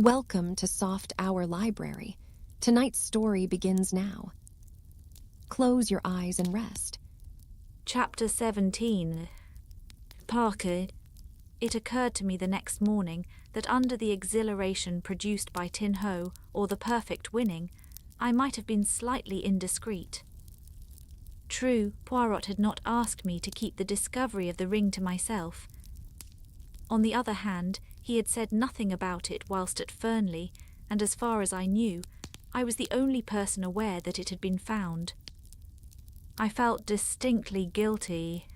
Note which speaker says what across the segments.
Speaker 1: Welcome to Soft Hour Library. Tonight's story begins now. Close your eyes and rest.
Speaker 2: Chapter 17. Parker. It occurred to me the next morning that under the exhilaration produced by Tin Ho, or the perfect winning, I might have been slightly indiscreet. True, Poirot had not asked me to keep the discovery of the ring to myself. On the other hand, he had said nothing about it whilst at Fernley, and as far as I knew, I was the only person aware that it had been found. I felt distinctly guilty.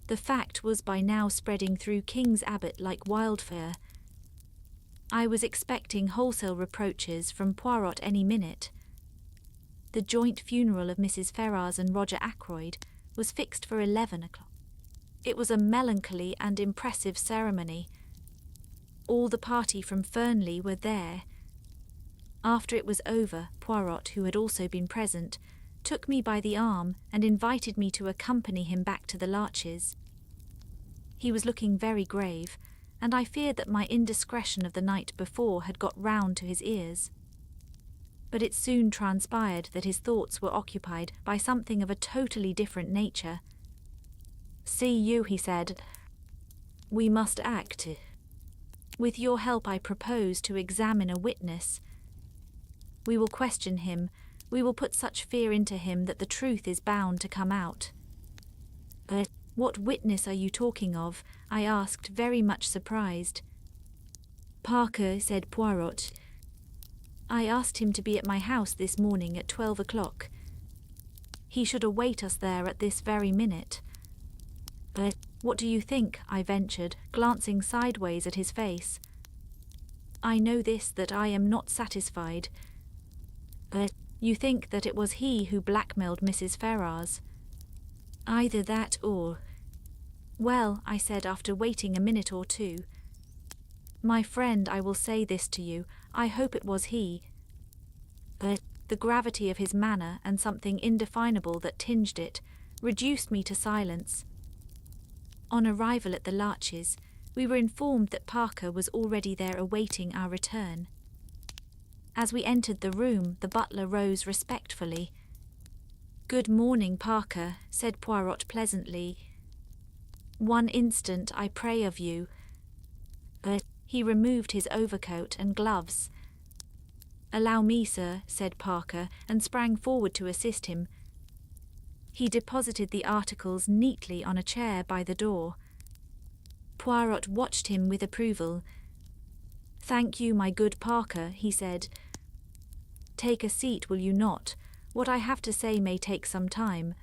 Speaker 2: The fact was by now spreading through King's Abbot like wildfire. I was expecting wholesale reproaches from Poirot any minute. The joint funeral of Mrs. Ferrars and Roger Ackroyd was fixed for 11 o'clock. It was a melancholy and impressive ceremony. All the party from Fernley were there. After it was over, Poirot, who had also been present, took me by the arm and invited me to accompany him back to the Larches. He was looking very grave, and I feared that my indiscretion of the night before had got round to his ears. But it soon transpired that his thoughts were occupied by something of a totally different nature. "See you," he said. "We must act. With your help I propose to examine a witness. We will question him, we will put such fear into him that the truth is bound to come out." "What witness are you talking of?" I asked, very much surprised. "Parker," said Poirot. "I asked him to be at my house this morning at 12 o'clock. He should await us there at this very minute." "What do you think?" I ventured, glancing sideways at his face. "I know this, that I am not satisfied." "You think that it was he who blackmailed Mrs. Ferrars?" "Either that or—" "Well," I said after waiting a minute or two, "my friend, I will say this to you, I hope it was he." The gravity of his manner and something indefinable that tinged it reduced me to silence. On arrival at the Larches, we were informed that Parker was already there awaiting our return. As we entered the room, the butler rose respectfully. "Good morning, Parker," said Poirot pleasantly. "One instant, I pray of you." He removed his overcoat and gloves. "Allow me, sir," said Parker, and sprang forward to assist him. He deposited the articles neatly on a chair by the door. Poirot watched him with approval. "Thank you, my good Parker," he said. "Take a seat, will you not? What I have to say may take some time."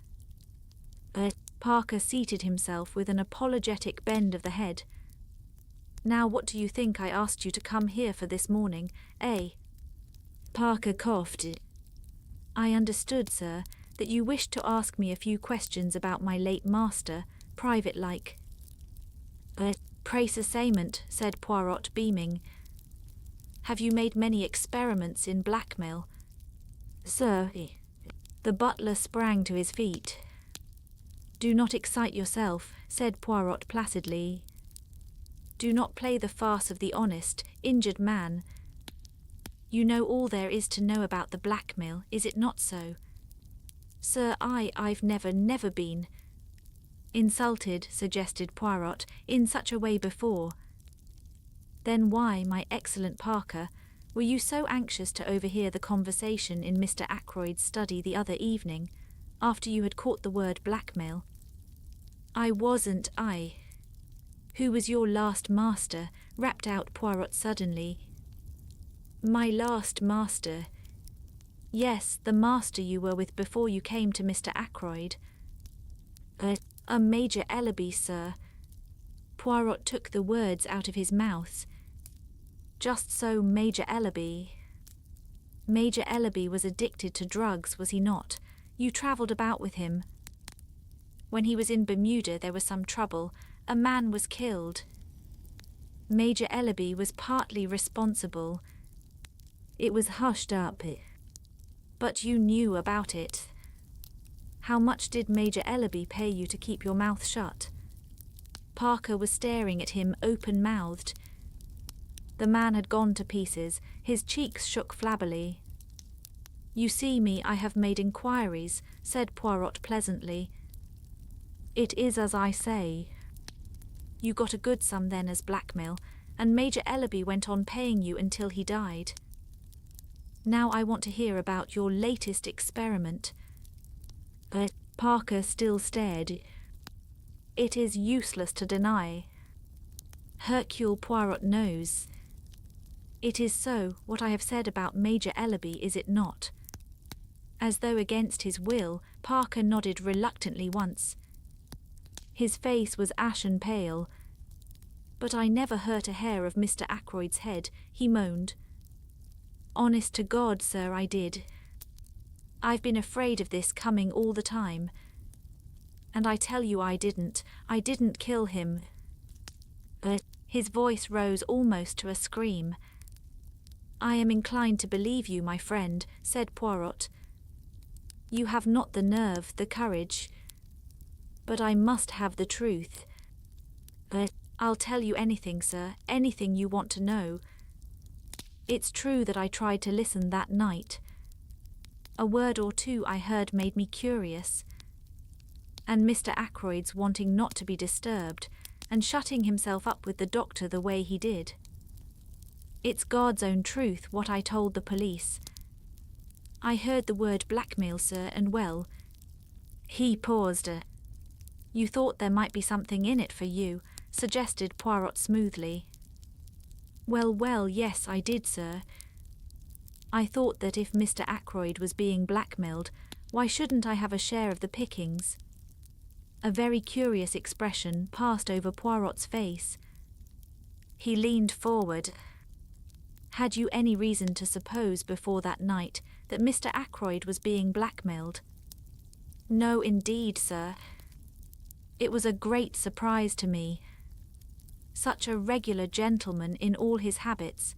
Speaker 2: Parker seated himself with an apologetic bend of the head. "Now what do you think I asked you to come here for this morning, eh?" Parker coughed. "I understood, sir, that you wished to ask me a few questions about my late master, private-like." "Pray cessament," said Poirot, beaming. "Have you made many experiments in blackmail?" "Sir." The butler sprang to his feet. "Do not excite yourself," said Poirot placidly. "Do not play the farce of the honest, injured man. You know all there is to know about the blackmail, is it not so?" "Sir, I've never been—" "Insulted," suggested Poirot, "in such a way before. Then why, my excellent Parker, were you so anxious to overhear the conversation in Mr. Ackroyd's study the other evening, after you had caught the word blackmail?" "I wasn't. Who was your last master?" rapped out Poirot suddenly. "My last master?" "Yes, the master you were with before you came to Mr. Ackroyd." A Major Ellaby, sir." Poirot took the words out of his mouth. "Just so, Major Ellaby. Major Ellaby was addicted to drugs, was he not? You travelled about with him. When he was in Bermuda there was some trouble. A man was killed. Major Ellaby was partly responsible. It was hushed up. But you knew about it. How much did Major Ellaby pay you to keep your mouth shut?" Parker was staring at him open-mouthed. The man had gone to pieces, his cheeks shook flabbily. "You see me, I have made inquiries," said Poirot pleasantly. "It is as I say. You got a good sum then as blackmail, and Major Ellaby went on paying you until he died. Now I want to hear about your latest experiment." Parker still stared. "It is useless to deny. Hercule Poirot knows. It is so, what I have said about Major Ellaby, is it not?" As though against his will, Parker nodded reluctantly once. His face was ashen pale. "But I never hurt a hair of Mr. Ackroyd's head," he moaned. "Honest to God, sir, I did. I've been afraid of this coming all the time. And I tell you I didn't kill him." His voice rose almost to a scream. "I am inclined to believe you, my friend," said Poirot. "You have not the nerve, the courage. But I must have the truth. I'll tell you anything, sir, anything you want to know. It's true that I tried to listen that night. A word or two I heard made me curious. And Mr. Ackroyd's wanting not to be disturbed, and shutting himself up with the doctor the way he did. It's God's own truth, what I told the police. I heard the word blackmail, sir, and well..." He paused. "You thought there might be something in it for you," suggested Poirot smoothly. Well, yes, I did, sir. I thought that if Mr. Ackroyd was being blackmailed, why shouldn't I have a share of the pickings?" A very curious expression passed over Poirot's face. He leaned forward. "Had you any reason to suppose before that night that Mr. Ackroyd was being blackmailed?" "No, indeed, sir. It was a great surprise to me. Such a regular gentleman in all his habits.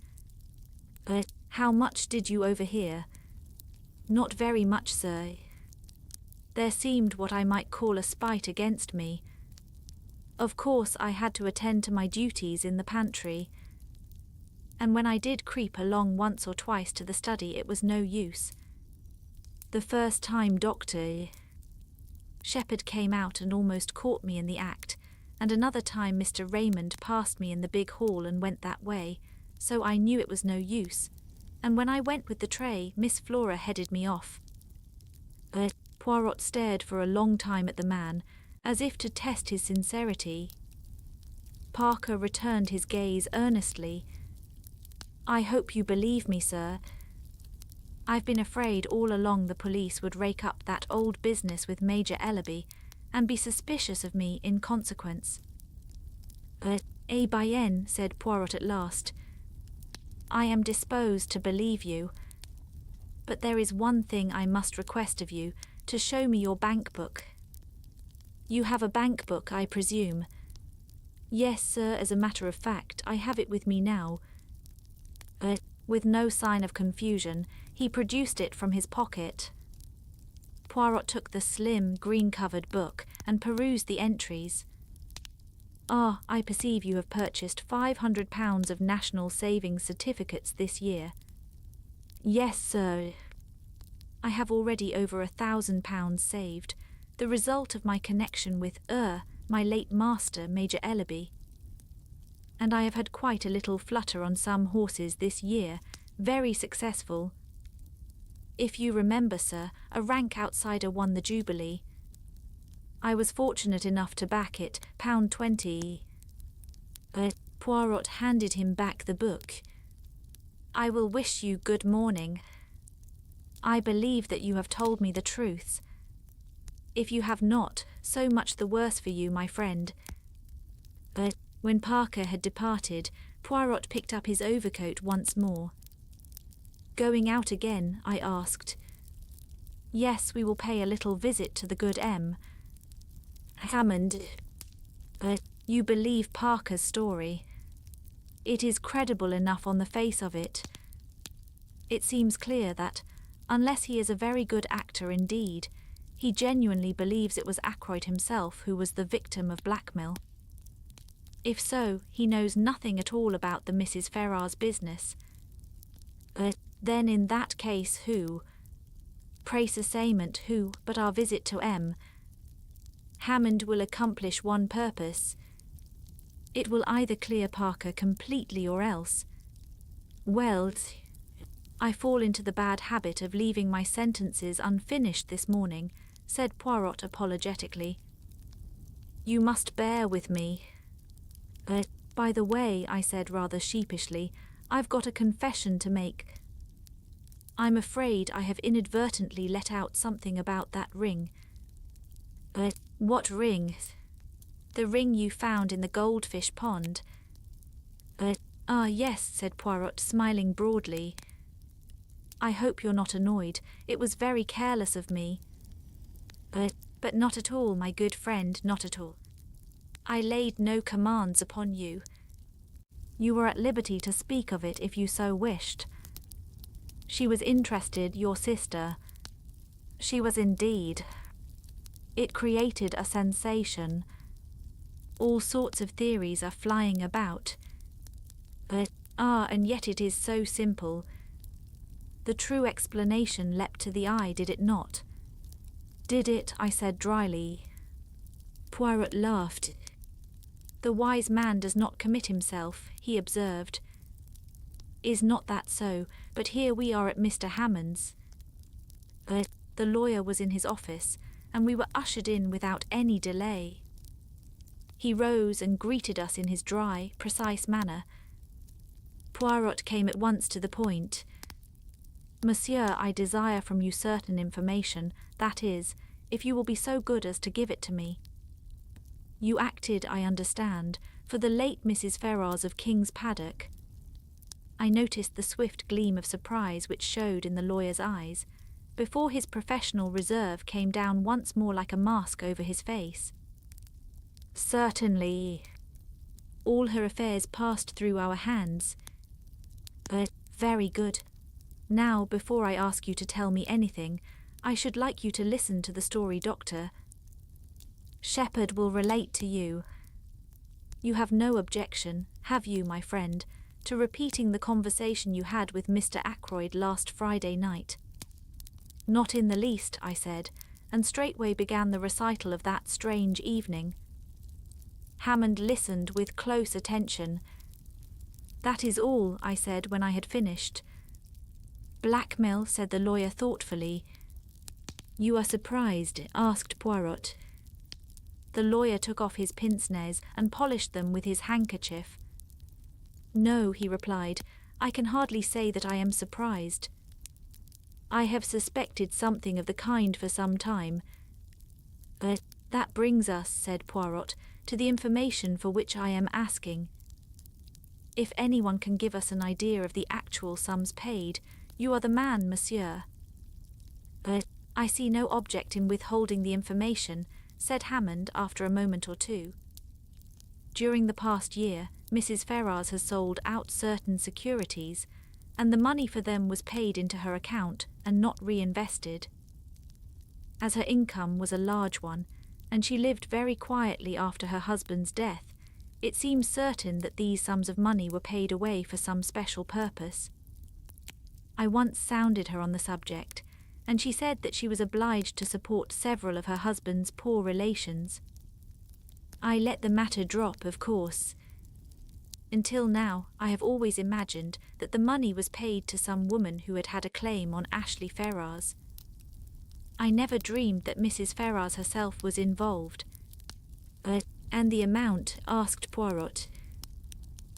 Speaker 2: How much did you overhear?" "Not very much, sir. There seemed what I might call a spite against me. Of course I had to attend to my duties in the pantry. And when I did creep along once or twice to the study, it was no use. The first time Dr. Shepherd came out and almost caught me in the act, and another time Mr. Raymond passed me in the big hall and went that way, so I knew it was no use. And when I went with the tray, Miss Flora headed me off." Poirot stared for a long time at the man, as if to test his sincerity. Parker returned his gaze earnestly. "I hope you believe me, sir. I've been afraid all along the police would rake up that old business with Major Ellaby and be suspicious of me in consequence." Bien," said Poirot at last. "I am disposed to believe you. But there is one thing I must request of you, to show me your bank book. You have a bank book, I presume?" "Yes, sir, as a matter of fact, I have it with me now." With no sign of confusion, he produced it from his pocket. Poirot took the slim, green-covered book and perused the entries. "Ah, I perceive you have purchased £500 of National Savings Certificates this year." "Yes, sir. I have already over £1,000 saved, the result of my connection with my late master, Major Ellaby. And I have had quite a little flutter on some horses this year, very successful. If you remember, sir, a rank outsider won the Jubilee. I was fortunate enough to back it, £20. Poirot handed him back the book. "I will wish you good morning. I believe that you have told me the truth. If you have not, so much the worse for you, my friend." When Parker had departed, Poirot picked up his overcoat once more. "Going out again?" I asked. "Yes, we will pay a little visit to the good M. Hammond. You believe Parker's story. It is credible enough on the face of it. It seems clear that, unless he is a very good actor indeed, he genuinely believes it was Ackroyd himself who was the victim of blackmail." If so, he knows nothing at all about the Mrs. Ferrars business. Then in that case who? Precisament who, but our visit to M. Hammond will accomplish one purpose. It will either clear Parker completely or else. Well, I fall into the bad habit of leaving my sentences unfinished this morning, said Poirot apologetically. You must bear with me. By the way, I said rather sheepishly, I've got a confession to make. I'm afraid I have inadvertently let out something about that ring. What ring? The ring you found in the goldfish pond. Yes, said Poirot, smiling broadly. I hope you're not annoyed. It was very careless of me. But not at all, my good friend, not at all. I laid no commands upon you. You were at liberty to speak of it if you so wished. She was interested, your sister. She was indeed. It created a sensation. All sorts of theories are flying about. And yet it is so simple. The true explanation leapt to the eye, did it not? Did it? I said dryly. Poirot laughed. The wise man does not commit himself, he observed. Is not that so? But here we are at Mr. Hammond's. The lawyer was in his office, and we were ushered in without any delay. He rose and greeted us in his dry, precise manner. Poirot came at once to the point. Monsieur, I desire from you certain information, that is, if you will be so good as to give it to me. You acted, I understand, for the late Mrs. Ferrars of King's Paddock. I noticed the swift gleam of surprise which showed in the lawyer's eyes, before his professional reserve came down once more like a mask over his face. Certainly. All her affairs passed through our hands. Very good. Now, before I ask you to tell me anything, I should like you to listen to the story, Doctor. Shepherd will relate to you. You have no objection, have you, my friend, to repeating the conversation you had with Mr. Ackroyd last Friday night? Not in the least, I said, and straightway began the recital of that strange evening. Hammond listened with close attention. That is all, I said when I had finished. Blackmail, said the lawyer thoughtfully. You are surprised? Asked Poirot. The lawyer took off his pince-nez and polished them with his handkerchief. No, he replied, I can hardly say that I am surprised. I have suspected something of the kind for some time. That brings us, said Poirot, to the information for which I am asking. If anyone can give us an idea of the actual sums paid, you are the man, monsieur. I see no object in withholding the information, said Hammond after a moment or two. During the past year, Mrs. Ferrars has sold out certain securities, and the money for them was paid into her account and not reinvested. As her income was a large one, and she lived very quietly after her husband's death, it seems certain that these sums of money were paid away for some special purpose. I once sounded her on the subject, and she said that she was obliged to support several of her husband's poor relations. I let the matter drop, of course. Until now, I have always imagined that the money was paid to some woman who had had a claim on Ashley Ferrars. I never dreamed that Mrs. Ferrars herself was involved. And the amount, asked Poirot.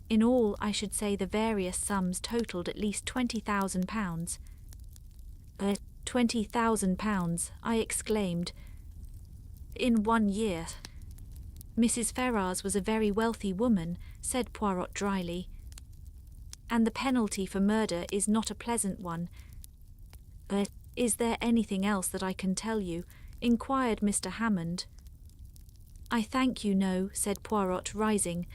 Speaker 2: In all, I should say the various sums totalled at least £20,000. £20,000, I exclaimed. In 1 year. Mrs. Ferrars was a very wealthy woman, said Poirot dryly. And the penalty for murder is not a pleasant one. Is there anything else that I can tell you? Inquired Mr. Hammond. I thank you, no, said Poirot, rising.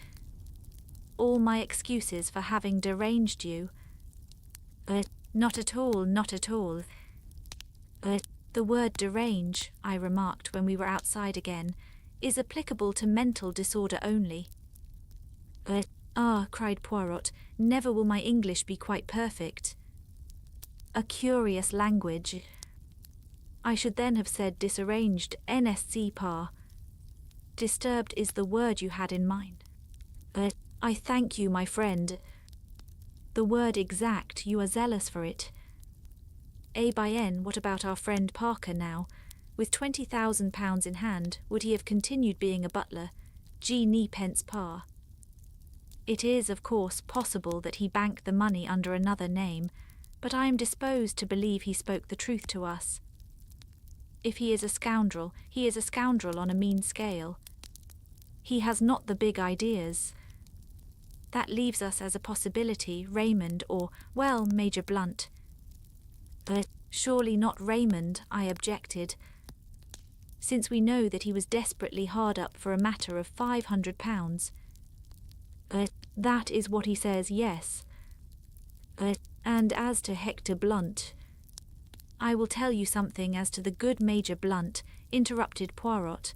Speaker 2: All my excuses for having deranged you. Not at all, not at all. The word derange, I remarked when we were outside again, is applicable to mental disorder only. Cried Poirot, never will my English be quite perfect. A curious language. I should then have said disarranged, NSC par. Disturbed is the word you had in mind. I thank you, my friend. The word exact, you are zealous for it. What about our friend Parker now? With £20,000 in hand, would he have continued being a butler? G. pence par. It is, of course, possible that he banked the money under another name, but I am disposed to believe he spoke the truth to us. If he is a scoundrel, he is a scoundrel on a mean scale. He has not the big ideas. That leaves us as a possibility Raymond or, well, Major Blunt. Surely not Raymond, I objected, since we know that he was desperately hard up for a matter of £500. That is what he says, yes. And as to Hector Blunt, I will tell you something as to the good Major Blunt, interrupted Poirot.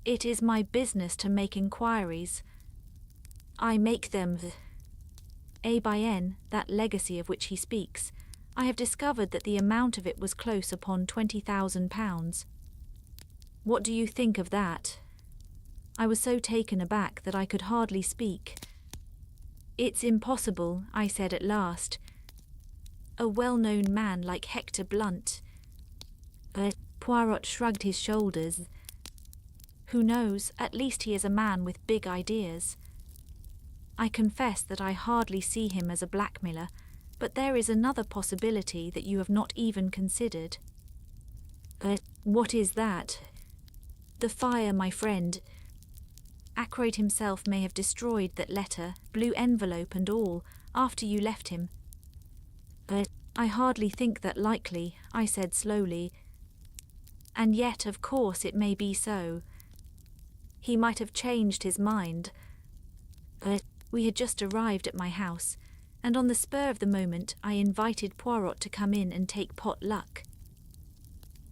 Speaker 2: It is my business to make inquiries. I make them. That legacy of which he speaks, I have discovered that the amount of it was close upon £20,000. What do you think of that? I was so taken aback that I could hardly speak. It's impossible, I said at last. A well-known man like Hector Blunt. Poirot shrugged his shoulders. Who knows, at least he is a man with big ideas. I confess that I hardly see him as a blackmailer, but there is another possibility that you have not even considered. What is that? The fire, my friend. Ackroyd himself may have destroyed that letter, blue envelope and all, after you left him. I hardly think that likely, I said slowly. And yet, of course, it may be so. He might have changed his mind. We had just arrived at my house, and on the spur of the moment I invited Poirot to come in and take pot luck.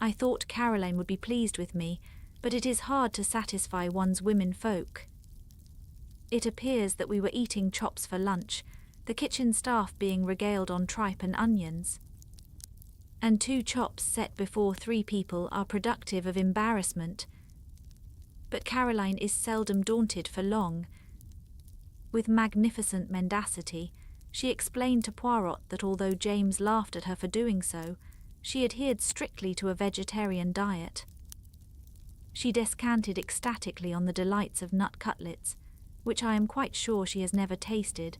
Speaker 2: I thought Caroline would be pleased with me, but it is hard to satisfy one's women folk. It appears that we were eating chops for lunch, the kitchen staff being regaled on tripe and onions. And 2 chops set before 3 people are productive of embarrassment. But Caroline is seldom daunted for long. With magnificent mendacity, she explained to Poirot that although James laughed at her for doing so, she adhered strictly to a vegetarian diet. She descanted ecstatically on the delights of nut cutlets, which I am quite sure she has never tasted,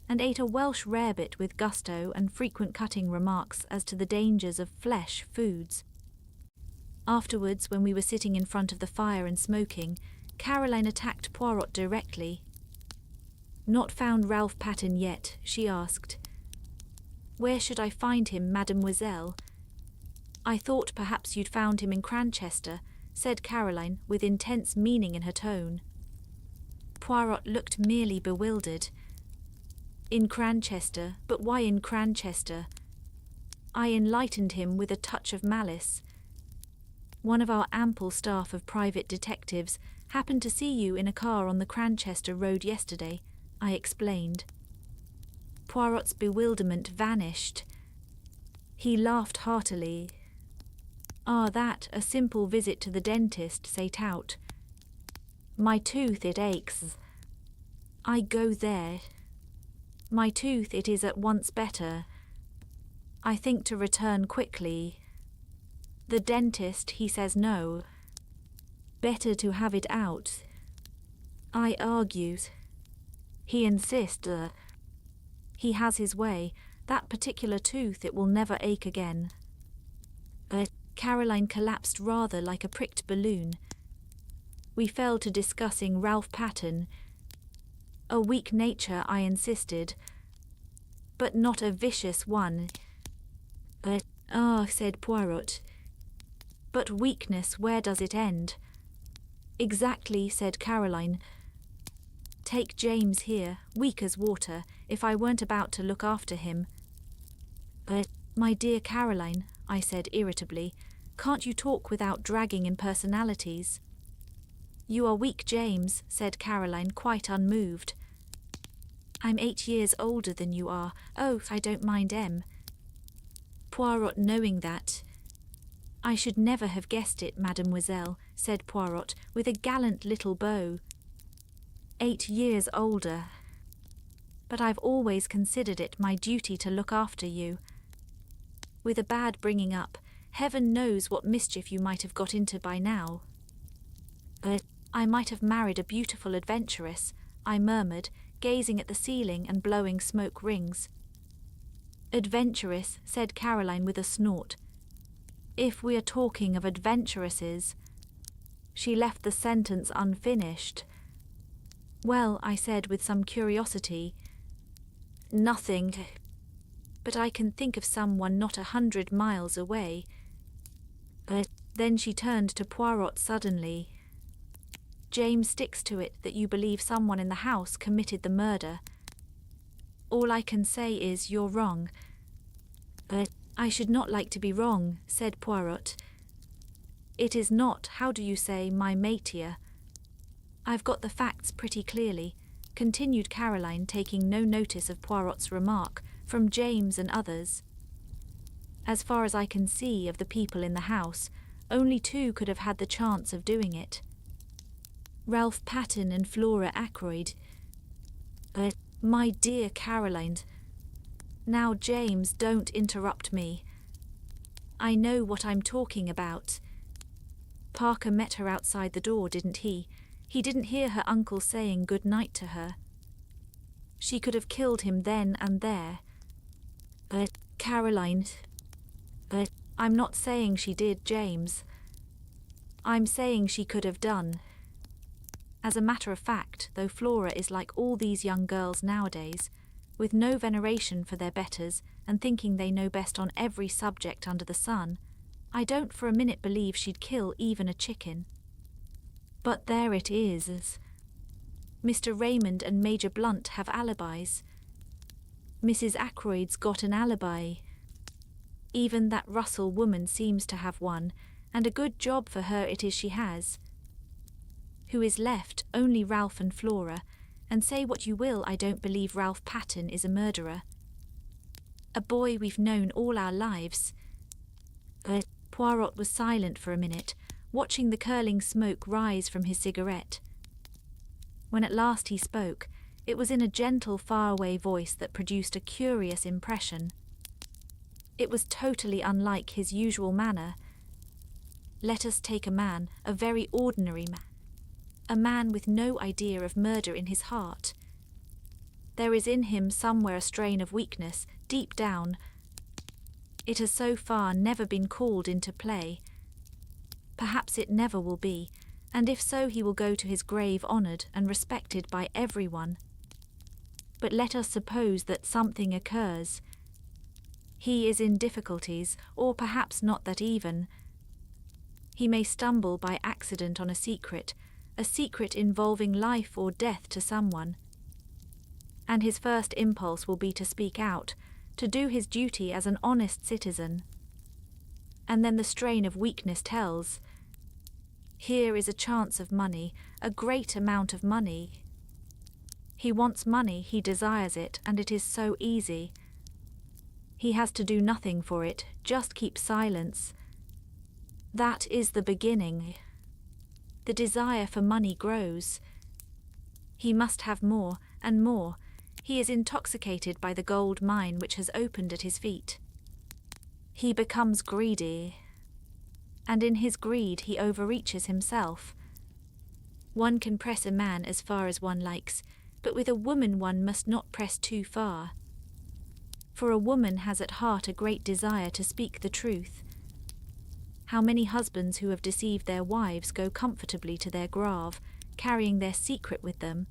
Speaker 2: and ate a Welsh rarebit with gusto and frequent cutting remarks as to the dangers of flesh foods. Afterwards, when we were sitting in front of the fire and smoking, Caroline attacked Poirot directly. Not found Ralph Patten yet, she asked. Where should I find him, mademoiselle? I thought perhaps you'd found him in Cranchester, said Caroline, with intense meaning in her tone. Poirot looked merely bewildered. In Cranchester, but why in Cranchester? I enlightened him with a touch of malice. One of our ample staff of private detectives happened to see you in a car on the Cranchester road yesterday, I explained. Poirot's bewilderment vanished. He laughed heartily. That, a simple visit to the dentist, sate out. My tooth, it aches. I go there. My tooth, it is at once better. I think to return quickly. The dentist, he says no. Better to have it out. I argues. He insists. He has his way. That particular tooth, it will never ache again. Caroline collapsed rather like a pricked balloon. We fell to discussing Ralph Patten. A weak nature, I insisted, but not a vicious one. Said Poirot. But weakness, where does it end? Exactly, said Caroline. Take James here, weak as water, if I weren't about to look after him. My dear Caroline, I said irritably, can't you talk without dragging in personalities? You are weak, James, said Caroline, quite unmoved. I'm 8 years older than you are. Oh, I don't mind M. Poirot, knowing that. I should never have guessed it, mademoiselle, said Poirot, with a gallant little bow. 8 years older. But I've always considered it my duty to look after you. With a bad bringing up, heaven knows what mischief you might have got into by now. I might have married a beautiful adventuress, I murmured, gazing at the ceiling and blowing smoke rings. Adventuress, said Caroline with a snort. If we are talking of adventuresses. She left the sentence unfinished. Well, I said with some curiosity. Nothing. But I can think of someone not 100 miles away. Then she turned to Poirot suddenly. James sticks to it that you believe someone in the house committed the murder. All I can say is you're wrong. I should not like to be wrong, said Poirot. It is not, how do you say, my métier. I've got the facts pretty clearly, continued Caroline, taking no notice of Poirot's remark, from James and others. As far as I can see of the people in the house, only 2 could have had the chance of doing it. Ralph Patten and Flora Ackroyd. My dear Caroline. Now, James, don't interrupt me. I know what I'm talking about. Parker met her outside the door, didn't he? He didn't hear her uncle saying good night to her. She could have killed him then and there. Caroline. I'm not saying she did, James. I'm saying she could have done. As a matter of fact, though Flora is like all these young girls nowadays, with no veneration for their betters and thinking they know best on every subject under the sun, I don't for a minute believe she'd kill even a chicken. But there it is. Mr. Raymond and Major Blunt have alibis. Mrs. Ackroyd's got an alibi. Even that Russell woman seems to have one, and a good job for her it is she has. Who is left? Only Ralph and Flora, and say what you will, I don't believe Ralph Patten is a murderer. A boy we've known all our lives. Poirot was silent for a minute, watching the curling smoke rise from his cigarette. When at last he spoke, it was in a gentle, faraway voice that produced a curious impression. It was totally unlike his usual manner. Let us take a man, a very ordinary man. A man with no idea of murder in his heart. There is in him somewhere a strain of weakness, deep down. It has so far never been called into play. Perhaps it never will be, and if so he will go to his grave honoured and respected by everyone. But let us suppose that something occurs. He is in difficulties, or perhaps not that even. He may stumble by accident on a secret involving life or death to someone. And his first impulse will be to speak out, to do his duty as an honest citizen. And then the strain of weakness tells. Here is a chance of money, a great amount of money. He wants money, he desires it, and it is so easy. He has to do nothing for it, just keep silence. That is the beginning. The desire for money grows. He must have more and more. He is intoxicated by the gold mine which has opened at his feet. He becomes greedy. And in his greed he overreaches himself. One can press a man as far as one likes, but with a woman one must not press too far. For a woman has at heart a great desire to speak the truth. How many husbands who have deceived their wives go comfortably to their grave, carrying their secret with them?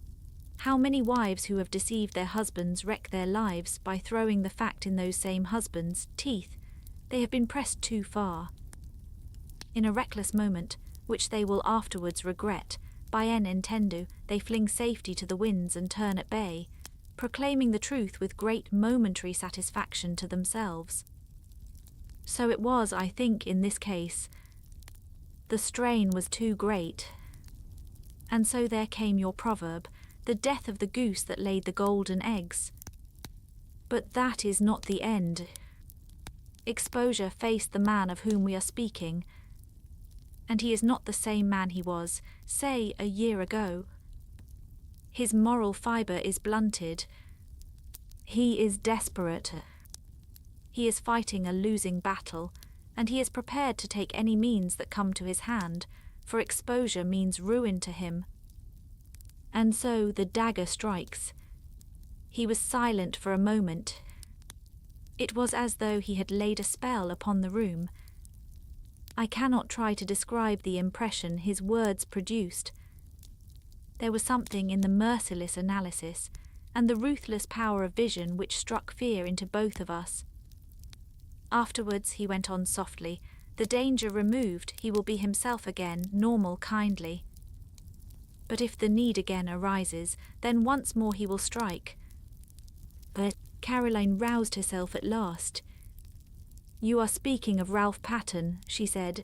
Speaker 2: How many wives who have deceived their husbands wreck their lives by throwing the fact in those same husbands' teeth? They have been pressed too far. In a reckless moment, which they will afterwards regret, bien entendu, they fling safety to the winds and turn at bay, proclaiming the truth with great momentary satisfaction to themselves. So it was, I think, in this case. The strain was too great. And so there came your proverb, the death of the goose that laid the golden eggs. But that is not the end. Exposure faced the man of whom we are speaking, and he is not the same man he was, say, a year ago. His moral fibre is blunted. He is desperate. He is fighting a losing battle, and he is prepared to take any means that come to his hand, for exposure means ruin to him. And so the dagger strikes. He was silent for a moment. It was as though he had laid a spell upon the room. I cannot try to describe the impression his words produced. There was something in the merciless analysis and the ruthless power of vision which struck fear into both of us. Afterwards, he went on softly, the danger removed, he will be himself again, normal, kindly. But if the need again arises, then once more he will strike. But Caroline roused herself at last. "You are speaking of Ralph Pattern," she said.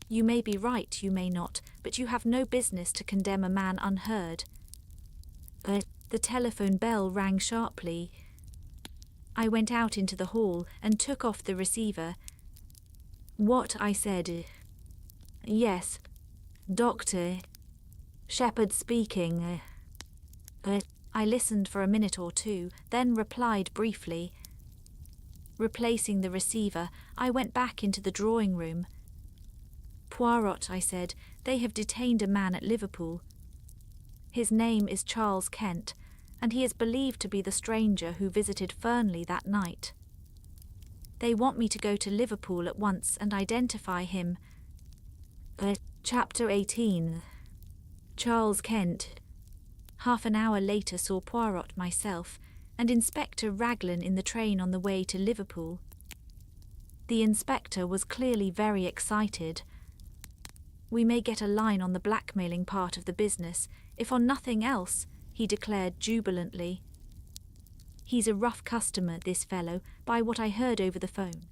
Speaker 2: "You may be right, you may not, but you have no business to condemn a man unheard." But the telephone bell rang sharply. I went out into the hall and took off the receiver. "What?" I said. "Yes, Doctor. Shepherd speaking." I listened for a minute or two, then replied briefly. Replacing the receiver, I went back into the drawing-room. "Poirot," I said, "they have detained a man at Liverpool. His name is Charles Kent, and he is believed to be the stranger who visited Fernley that night. They want me to go to Liverpool at once and identify him." Chapter 18. Charles Kent. Half an hour later saw Poirot myself, and Inspector Raglan in the train on the way to Liverpool. The inspector was clearly very excited. "We may get a line on the blackmailing part of the business, if on nothing else," he declared jubilantly. "He's a rough customer, this fellow, by what I heard over the phone.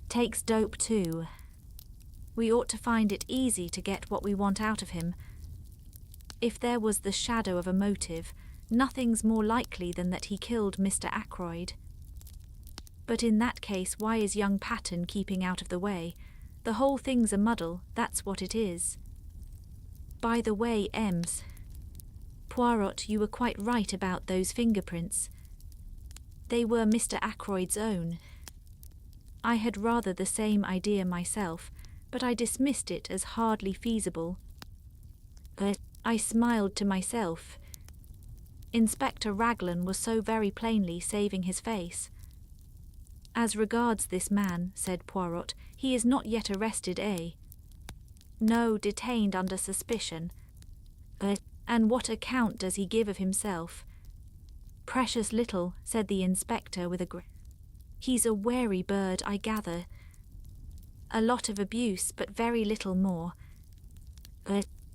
Speaker 2: Takes dope too. We ought to find it easy to get what we want out of him. If there was the shadow of a motive, nothing's more likely than that he killed Mr. Ackroyd. But in that case, why is young Pattern keeping out of the way? The whole thing's a muddle, that's what it is. By the way, Ems, Poirot, you were quite right about those fingerprints. They were Mr. Ackroyd's own. I had rather the same idea myself, but I dismissed it as hardly feasible. I smiled to myself. Inspector Raglan was so very plainly saving his face. "As regards this man," said Poirot, "he is not yet arrested, eh?" "No, detained under suspicion." "And what account does he give of himself?" "Precious little," said the inspector with a grin. "He's a wary bird, I gather. A lot of abuse, but very little more."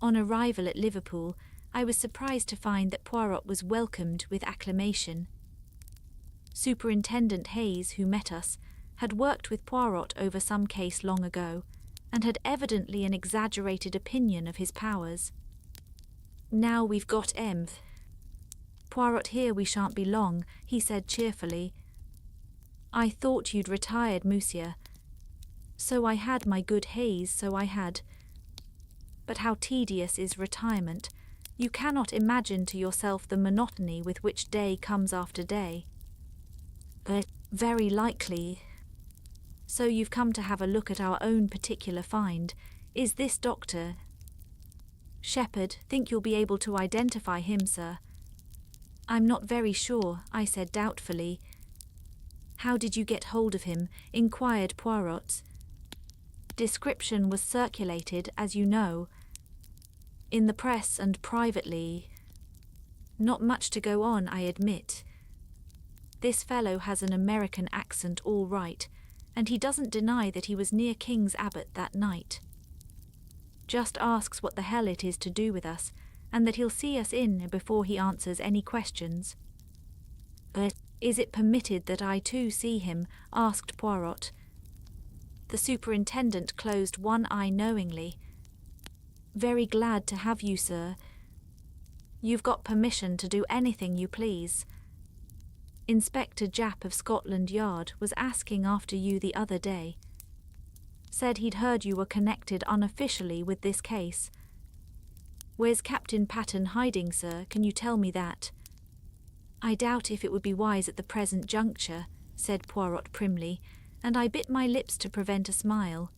Speaker 2: On arrival at Liverpool, I was surprised to find that Poirot was welcomed with acclamation. Superintendent Hayes, who met us, had worked with Poirot over some case long ago, and had evidently an exaggerated opinion of his powers. "Now we've got Emth. Poirot, here we shan't be long," he said cheerfully. "I thought you'd retired, Monsieur." "So I had, my good Hayes, so I had. But how tedious is retirement. You cannot imagine to yourself the monotony with which day comes after day." "Very likely. So you've come to have a look at our own particular find. Is this Doctor Shepherd? Think you'll be able to identify him, sir?" "I'm not very sure," I said doubtfully. "How did you get hold of him?" inquired Poirot. "Description was circulated, as you know. In the press and privately. Not much to go on, I admit. This fellow has an American accent all right, and he doesn't deny that he was near King's Abbot that night. Just asks what the hell it is to do with us, and that he'll see us in before he answers any questions." "Is it permitted that I too see him?" asked Poirot. The superintendent closed one eye knowingly. "Very glad to have you, sir." You've got permission to do anything you please. Inspector Japp of Scotland Yard was asking after you the other day. Said he'd heard you were connected unofficially with this case. Where's Captain Patten hiding, sir? Can you tell me that? I doubt if it would be wise at the present juncture, said Poirot primly, and I bit my lips to prevent a smile.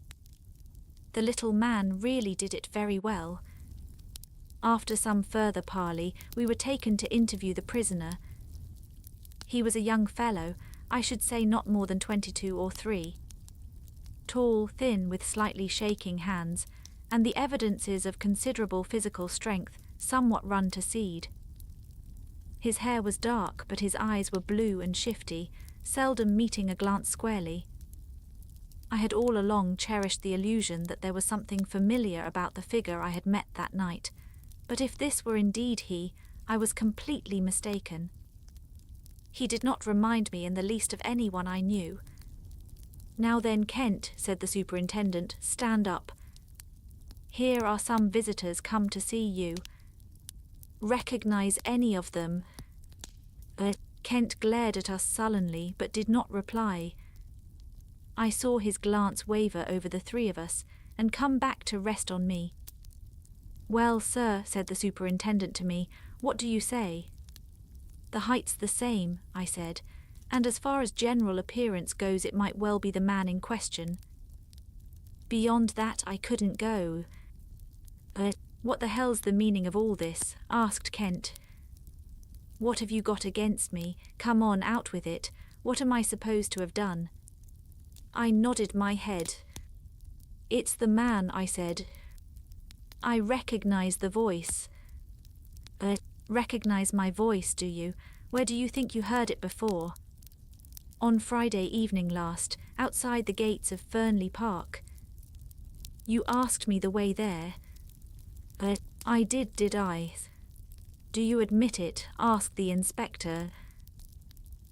Speaker 2: The little man really did it very well. After some further parley, we were taken to interview the prisoner. He was a young fellow, I should say not more than 22 or 3. Tall, thin, with slightly shaking hands, and the evidences of considerable physical strength somewhat run to seed. His hair was dark, but his eyes were blue and shifty, seldom meeting a glance squarely. I had all along cherished the illusion that there was something familiar about the figure I had met that night, but if this were indeed he, I was completely mistaken. He did not remind me in the least of anyone I knew. Now then, Kent, said the superintendent, stand up. Here are some visitors come to see you. Recognize any of them. Kent glared at us sullenly, but did not reply. I saw his glance waver over the 3 of us, and come back to rest on me. Well, sir, said the superintendent to me, what do you say? The height's the same, I said, and as far as general appearance goes it might well be the man in question. Beyond that I couldn't go. What the hell's the meaning of all this? Asked Kent. What have you got against me? Come on, out with it. What am I supposed to have done? I nodded my head. It's the man, I said. I recognize the voice. Recognize my voice, do you? Where do you think you heard it before? On Friday evening last, outside the gates of Fernley Park. You asked me the way there. I did I? Do you admit it? Asked the inspector.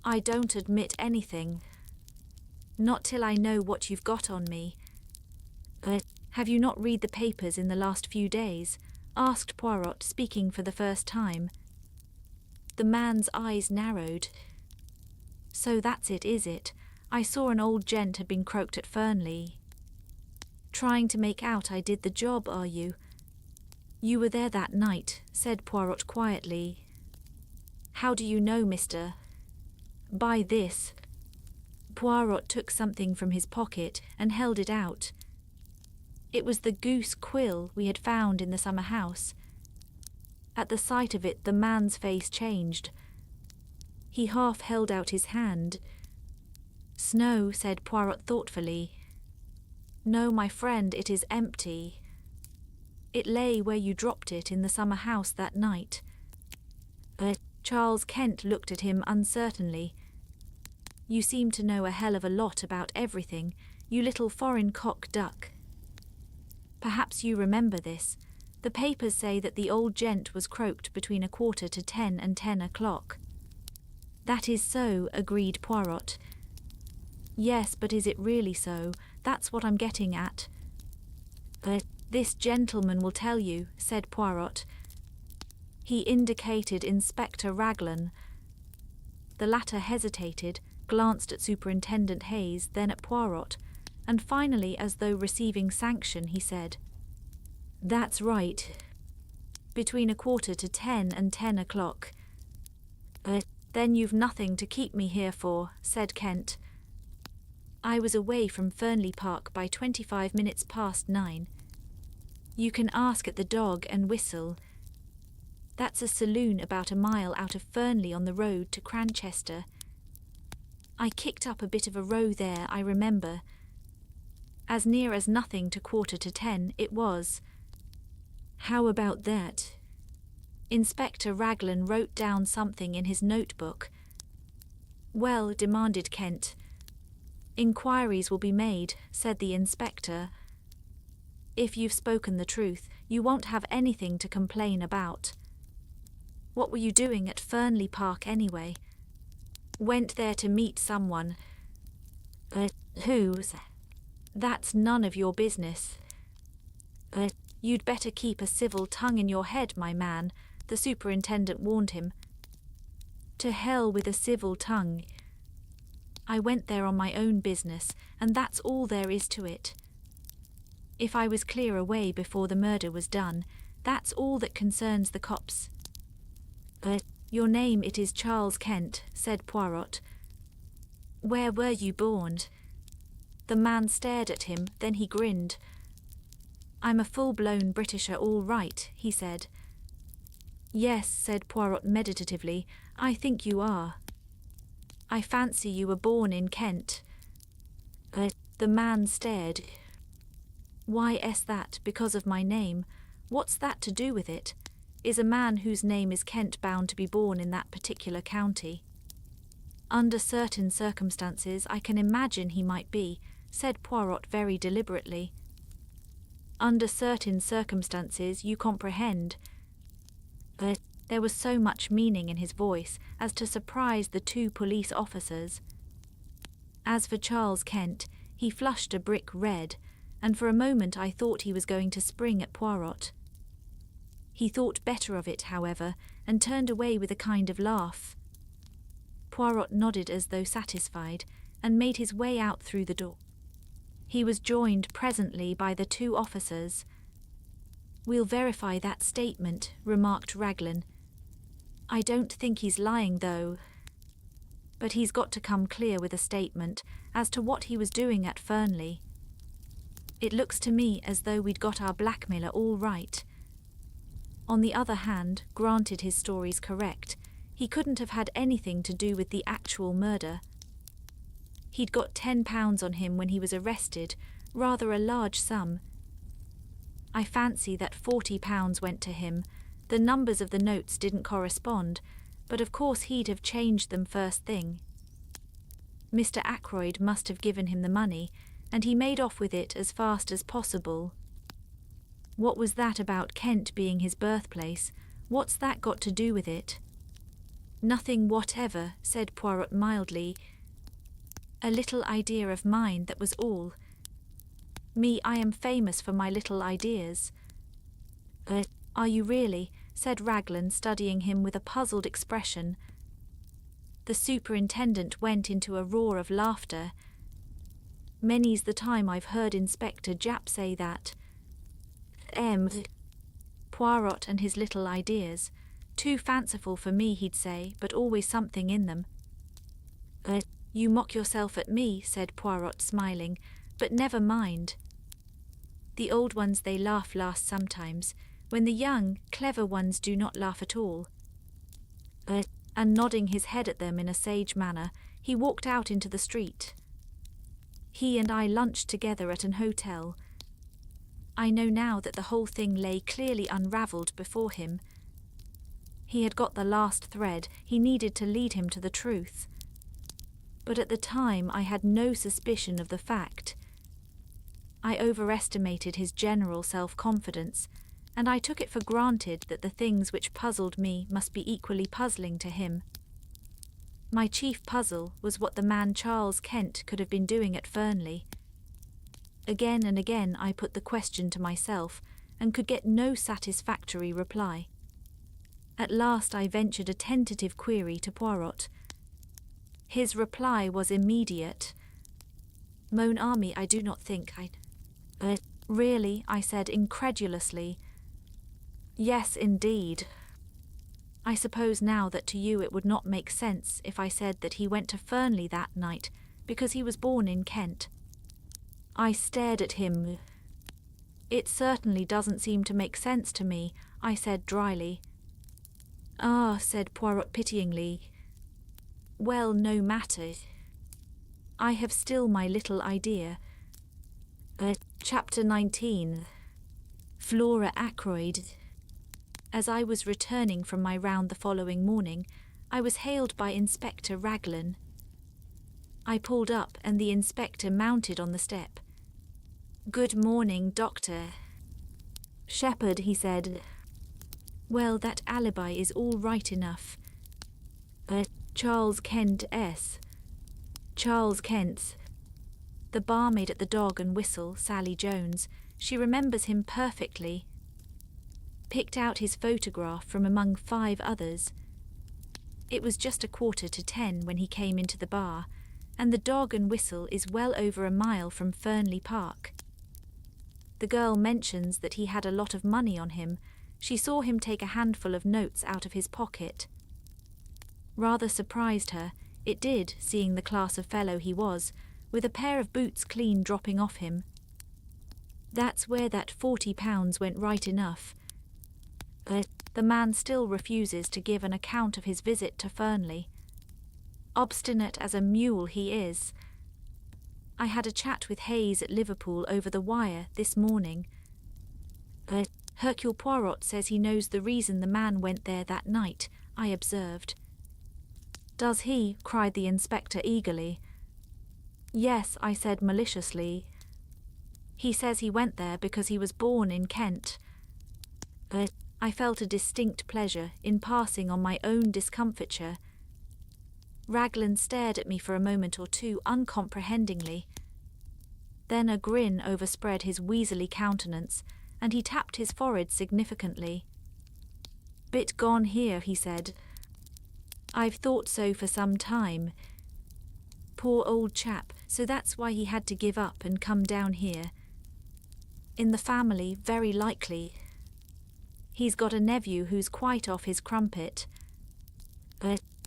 Speaker 2: I don't admit anything. Not till I know what you've got on me. Have you not read the papers in the last few days? Asked Poirot, speaking for the first time. The man's eyes narrowed. So that's it, is it? I saw an old gent had been croaked at Fernley. Trying to make out I did the job, are you? You were there that night, said Poirot quietly. How do you know, mister? By this. Poirot took something from his pocket and held it out. It was the goose quill we had found in the summer house. At the sight of it, the man's face changed. He half held out his hand. Snow, said Poirot thoughtfully. No, my friend, it is empty. It lay where you dropped it in the summer house that night. Charles Kent looked at him uncertainly. You seem to know a hell of a lot about everything, you little foreign cock duck. Perhaps you remember this. The papers say that the old gent was croaked between 9:45 and 10 o'clock. That is so, agreed Poirot. Yes, but is it really so? That's what I'm getting at. This gentleman will tell you, said Poirot. He indicated Inspector Raglan. The latter hesitated, glanced at Superintendent Hayes, then at Poirot, and finally, as though receiving sanction, he said, That's right. Between 9:45 and 10 o'clock. Then you've nothing to keep me here for, said Kent. I was away from Fernley Park by 25 minutes past 9. You can ask at the Dog and Whistle. That's a saloon about a mile out of Fernley on the road to Cranchester. I kicked up a bit of a row there, I remember. As near as nothing to 9:45 it was. How about that? Inspector Raglan wrote down something in his notebook. Well, demanded Kent. Inquiries will be made, said the inspector. If you've spoken the truth, you won't have anything to complain about. What were you doing at Fernley Park anyway? Went there to meet someone. Who's? That's none of your business. You'd better keep a civil tongue in your head, my man. the superintendent warned him. To hell with a civil tongue. I went there on my own business, and that's all there is to it. If I was clear away before the murder was done, that's all that concerns the cops. Your name it is Charles Kent, said Poirot. Where were you born? The man stared at him, then he grinned. I'm a full-blown Britisher all right, he said. Yes, said Poirot meditatively, I think you are. I fancy you were born in Kent. The man stared. Why that? Because of my name. What's that to do with it? Is a man whose name is Kent bound to be born in that particular county? Under certain circumstances I can imagine he might be, said Poirot very deliberately. Under certain circumstances you comprehend. There was so much meaning in his voice as to surprise the two police officers. As for Charles Kent, he flushed a brick red, and for a moment I thought he was going to spring at Poirot. He thought better of it, however, and turned away with a kind of laugh. Poirot nodded as though satisfied, and made his way out through the door. He was joined presently by the two officers. We'll verify that statement, remarked Raglan. I don't think he's lying, though. But he's got to come clear with a statement as to what he was doing at Fernley. It looks to me as though we'd got our blackmailer all right. On the other hand, granted his story's correct, he couldn't have had anything to do with the actual murder. He'd got £10 on him when he was arrested, rather a large sum. I fancy that £40 went to him. The numbers of the notes didn't correspond, but of course he'd have changed them first thing. Mr. Ackroyd must have given him the money, and he made off with it as fast as possible. What was that about Kent being his birthplace? What's that got to do with it? Nothing whatever, said Poirot mildly. A little idea of mine, that was all. Me, I am famous for my little ideas. Are you really? Said Raglan, studying him with a puzzled expression. The superintendent went into a roar of laughter. Many's the time I've heard Inspector Japp say that. Poirot and his little ideas. Too fanciful for me, he'd say, but always something in them. You mock yourself at me, said Poirot, smiling, but never mind. The old ones they laugh last sometimes, when the young, clever ones do not laugh at all. And nodding his head at them in a sage manner, he walked out into the street. He and I lunched together at an hotel. I know now that the whole thing lay clearly unravelled before him. He had got the last thread, he needed to lead him to the truth. But at the time I had no suspicion of the fact. I overestimated his general self-confidence, and I took it for granted that the things which puzzled me must be equally puzzling to him. My chief puzzle was what the man Charles Kent could have been doing at Fernley. Again and again I put the question to myself, and could get no satisfactory reply. At last I ventured a tentative query to Poirot. His reply was immediate. Mon ami, I do not think Really, I said incredulously. Yes, indeed. I suppose now that to you it would not make sense if I said that he went to Fernley that night because he was born in Kent. I stared at him. It certainly doesn't seem to make sense to me, I said dryly. Ah, said Poirot pityingly. Well, no matter. I have still my little idea. Chapter 19. Flora Ackroyd. As I was returning from my round the following morning, I was hailed by Inspector Raglan. I pulled up and the inspector mounted on the step. Good morning, Doctor. Shepherd, he said. Well, that alibi is all right enough. Charles Kent S. Charles Kent's. The barmaid at the Dog and Whistle, Sally Jones, she remembers him perfectly. picked out his photograph from among 5 others. It was just 9:45 when he came into the bar, and the Dog and Whistle is well over a mile from Fernley Park. The girl mentions that he had a lot of money on him. She saw him take a handful of notes out of his pocket. Rather surprised her, it did, seeing the class of fellow he was, with a pair of boots clean dropping off him. That's where that £40 went right enough. But the man still refuses to give an account of his visit to Fernley. Obstinate as a mule he is. I had a chat with Hayes at Liverpool over the wire this morning. Hercule Poirot says he knows the reason the man went there that night, I observed. Does he? Cried the inspector eagerly. Yes, I said maliciously. He says he went there because he was born in Kent. I felt a distinct pleasure in passing on my own discomfiture. Raglan stared at me for a moment or two uncomprehendingly. Then a grin overspread his weaselly countenance, and he tapped his forehead significantly. Bit gone here, he said. I've thought so for some time. Poor old chap, so that's why he had to give up and come down here. In the family, very likely. He's got a nephew who's quite off his crumpet.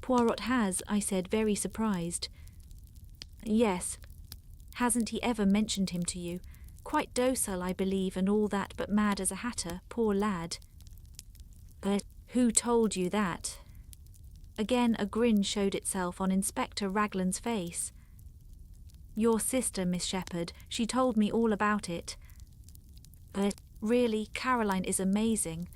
Speaker 2: Poirot has, I said, very surprised. Yes. Hasn't he ever mentioned him to you? Quite docile, I believe, and all that, but mad as a hatter, poor lad. Who told you that? Again a grin showed itself on Inspector Raglan's face. Your sister, Miss Shepherd, she told me all about it. Really, Caroline is amazing.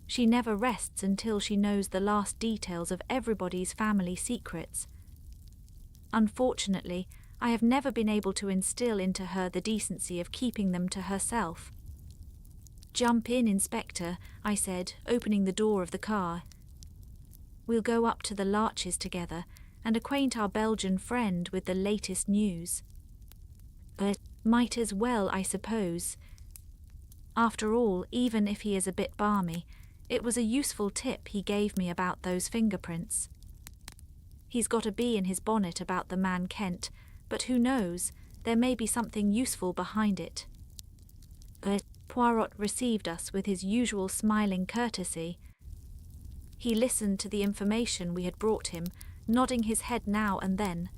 Speaker 2: She never rests until she knows the last details of everybody's family secrets. Unfortunately, I have never been able to instill into her the decency of keeping them to herself. Jump in, Inspector, I said, opening the door of the car. We'll go up to the Larches together and acquaint our Belgian friend with the latest news. Might as well, I suppose. After all, even if he is a bit balmy, it was a useful tip he gave me about those fingerprints. He's got a bee in his bonnet about the man Kent, but who knows, there may be something useful behind it. Poirot received us with his usual smiling courtesy. He listened to the information we had brought him, nodding his head now and then.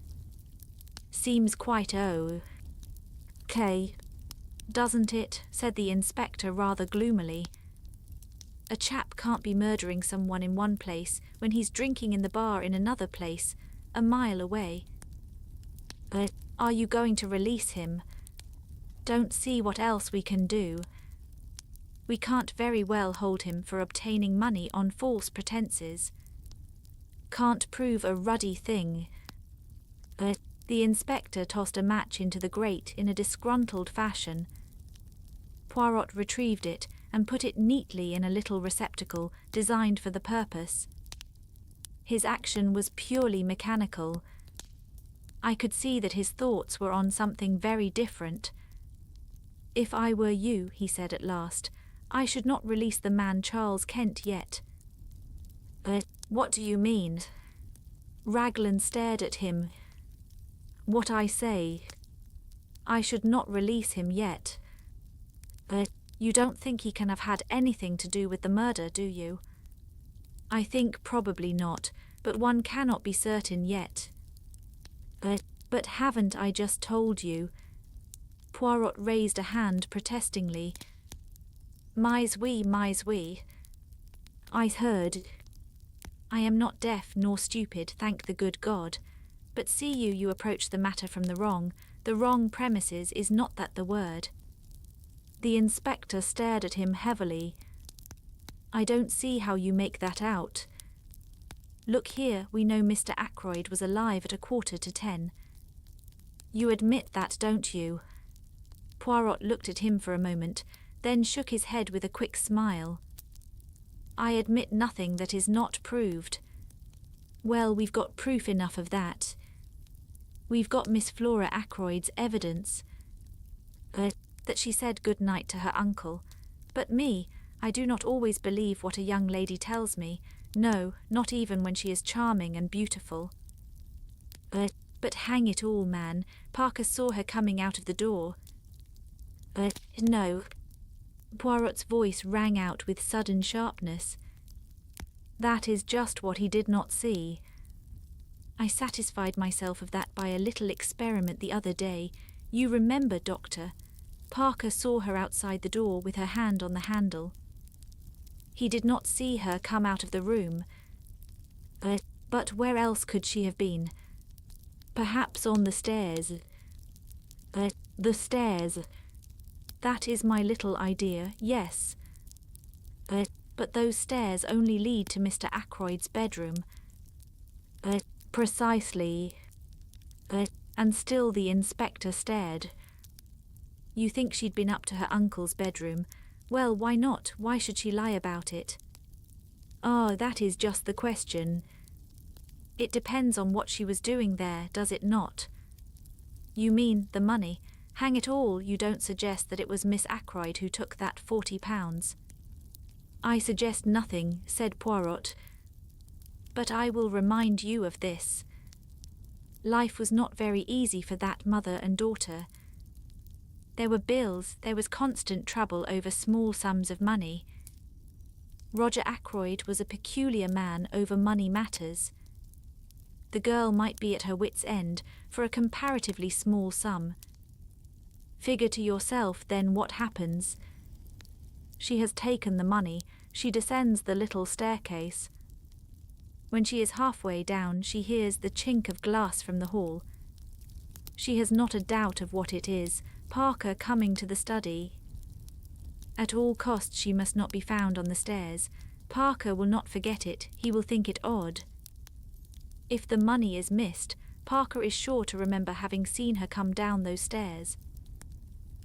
Speaker 2: Seems quite okay, doesn't it? Said the inspector rather gloomily. A chap can't be murdering someone in one place when he's drinking in the bar in another place, a mile away. Are you going to release him? Don't see what else we can do. We can't very well hold him for obtaining money on false pretences. Can't prove a ruddy thing. The inspector tossed a match into the grate in a disgruntled fashion. Poirot retrieved it and put it neatly in a little receptacle designed for the purpose. His action was purely mechanical. I could see that his thoughts were on something very different. If I were you, he said at last, I should not release the man Charles Kent yet. What do you mean? Raglan stared at him. What I say. I should not release him yet. You don't think he can have had anything to do with the murder, do you? I think probably not, but one cannot be certain yet. But haven't I just told you? Poirot raised a hand protestingly. Mais oui. I heard. I am not deaf nor stupid, thank the good God. But see you approach the matter from the wrong premises is not that the word. The inspector stared at him heavily. I don't see how you make that out. Look here, we know Mr. Ackroyd was alive at 9:45. You admit that, don't you? Poirot looked at him for a moment, then shook his head with a quick smile. I admit nothing that is not proved. Well, we've got proof enough of that. We've got Miss Flora Ackroyd's evidence. That she said good night to her uncle. But me, I do not always believe what a young lady tells me. No, not even when she is charming and beautiful. But hang it all, man, Parker saw her coming out of the door. No. Poirot's voice rang out with sudden sharpness. That is just what he did not see. I satisfied myself of that by a little experiment the other day. You remember, Doctor. Parker saw her outside the door with her hand on the handle. He did not see her come out of the room. But where else could she have been? Perhaps on the stairs. The stairs. That is my little idea, yes. But those stairs only lead to Mr. Ackroyd's bedroom. Precisely. And still the inspector stared. You think she'd been up to her uncle's bedroom. Well, why not? Why should she lie about it? Ah, that is just the question. It depends on what she was doing there, does it not? You mean the money. Hang it all, you don't suggest that it was Miss Ackroyd who took that £40. I suggest nothing, said Poirot. But I will remind you of this. Life was not very easy for that mother and daughter. There were bills, there was constant trouble over small sums of money. Roger Ackroyd was a peculiar man over money matters. The girl might be at her wit's end for a comparatively small sum. Figure to yourself then what happens. She has taken the money, she descends the little staircase. When she is halfway down, she hears the chink of glass from the hall. She has not a doubt of what it is, Parker coming to the study. At all costs she must not be found on the stairs. Parker will not forget it, he will think it odd. If the money is missed, Parker is sure to remember having seen her come down those stairs.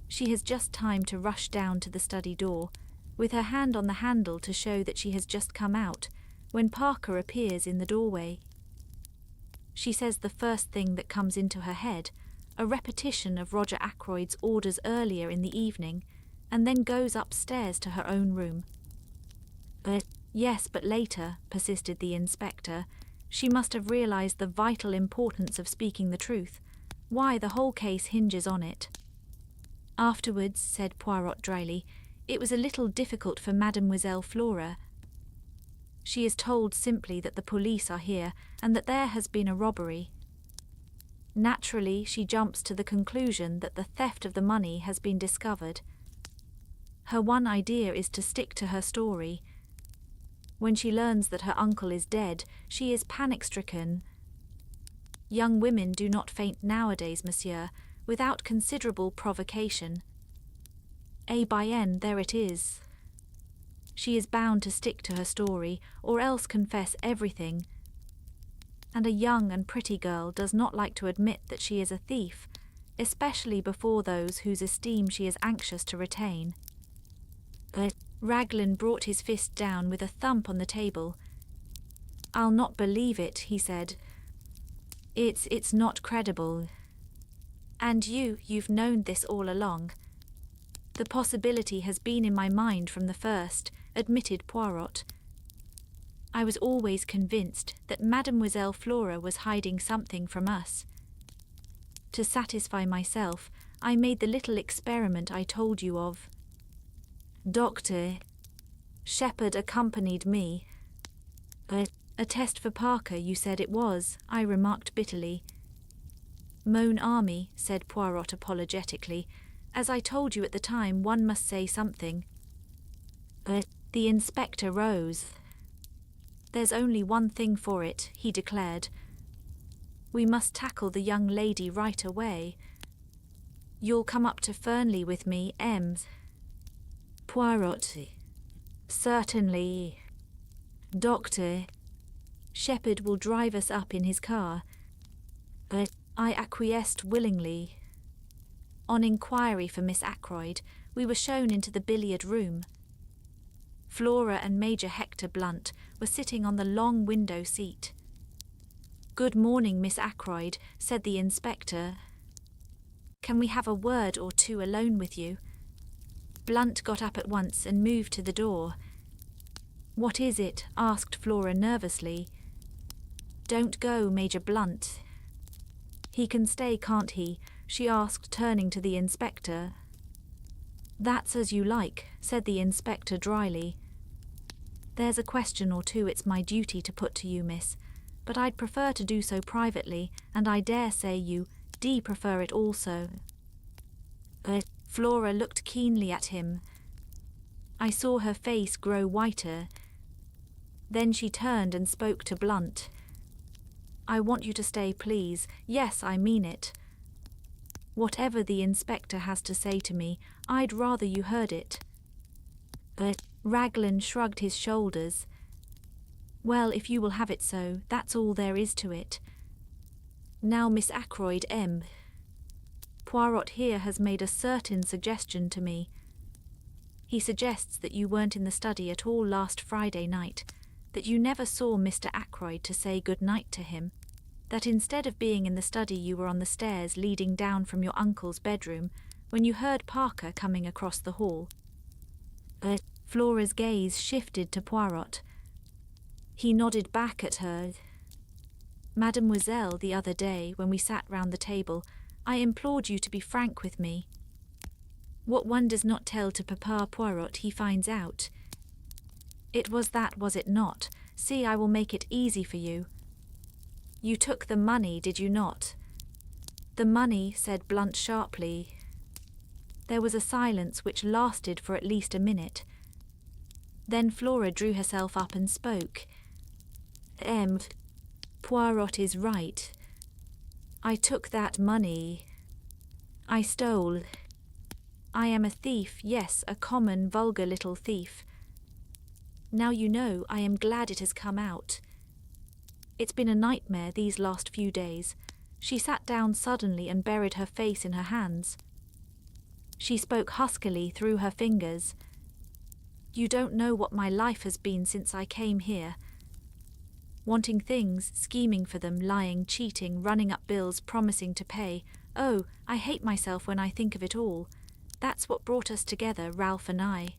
Speaker 2: She has just time to rush down to the study door, with her hand on the handle to show that she has just come out, when Parker appears in the doorway. She says the first thing that comes into her head, a repetition of Roger Ackroyd's orders earlier in the evening, and then goes upstairs to her own room. Yes, but later, persisted the inspector, she must have realised the vital importance of speaking the truth. Why, the whole case hinges on it. Afterwards, said Poirot dryly, it was a little difficult for Mademoiselle Flora. She is told simply that the police are here and that there has been a robbery. Naturally, she jumps to the conclusion that the theft of the money has been discovered. Her one idea is to stick to her story. When she learns that her uncle is dead, she is panic-stricken. Young women do not faint nowadays, monsieur, without considerable provocation. By N, there it is. She is bound to stick to her story, or else confess everything. And a young and pretty girl does not like to admit that she is a thief, especially before those whose esteem she is anxious to retain. Raglan brought his fist down with a thump on the table. I'll not believe it, he said. It's not credible. And you've known this all along. The possibility has been in my mind from the first, admitted Poirot. I was always convinced that Mademoiselle Flora was hiding something from us. To satisfy myself, I made the little experiment I told you of. Doctor, Shepherd accompanied me. A test for Parker, you said it was, I remarked bitterly. Mon ami, said Poirot apologetically. As I told you at the time, one must say something. The inspector rose. There's only one thing for it, he declared. We must tackle the young lady right away. You'll come up to Fernley with me, Ems. Poirot. Certainly. Doctor. Shepherd will drive us up in his car. I acquiesced willingly. On inquiry for Miss Ackroyd, we were shown into the billiard room. Flora and Major Hector Blunt were sitting on the long window seat. Good morning, Miss Ackroyd, said the inspector. Can we have a word or two alone with you? Blunt got up at once and moved to the door. "What is it?" asked Flora nervously. "Don't go, Major Blunt." "He can stay, can't he?" she asked, turning to the inspector. "That's as you like," said the inspector dryly. "There's a question or two it's my duty to put to you, miss, but I'd prefer to do so privately, and I dare say you prefer it also." Flora looked keenly at him. I saw her face grow whiter. Then she turned and spoke to Blunt. "I want you to stay, please. Yes, I mean it. Whatever the inspector has to say to me, I'd rather you heard it." Raglan shrugged his shoulders. "Well, if you will have it so, that's all there is to it. Now, Miss Ackroyd, Poirot here has made a certain suggestion to me. He suggests that you weren't in the study at all last Friday night, that you never saw Mr. Ackroyd to say good night to him, that instead of being in the study you were on the stairs leading down from your uncle's bedroom when you heard Parker coming across the hall." Flora's gaze shifted to Poirot. He nodded back at her. "Mademoiselle, the other day, when we sat round the table, I implored you to be frank with me. What one does not tell to Papa Poirot he finds out. It was that, was it not? See, I will make it easy for you. You took the money, did you not?" "The money," said Blunt sharply. There was a silence which lasted for at least a minute. Then Flora drew herself up and spoke. Poirot is right. I took that money. I stole. I am a thief, yes, a common, vulgar little thief. Now you know, I am glad it has come out. It's been a nightmare these last few days." She sat down suddenly and buried her face in her hands. She spoke huskily through her fingers. "You don't know what my life has been since I came here. Wanting things, scheming for them, lying, cheating, running up bills, promising to pay. Oh, I hate myself when I think of it all. That's what brought us together, Ralph and I.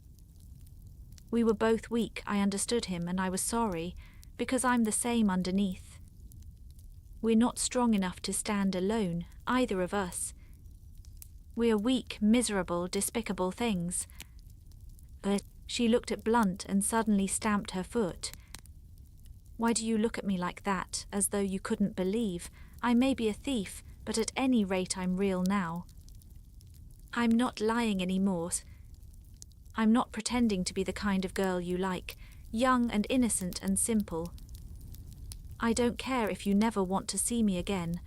Speaker 2: We were both weak, I understood him, and I was sorry, because I'm the same underneath. We're not strong enough to stand alone, either of us. We're weak, miserable, despicable things." She looked at Blunt and suddenly stamped her foot. "Why do you look at me like that, as though you couldn't believe? I may be a thief, but at any rate I'm real now. I'm not lying any more. I'm not pretending to be the kind of girl you like, young and innocent and simple. I don't care if you never want to see me again.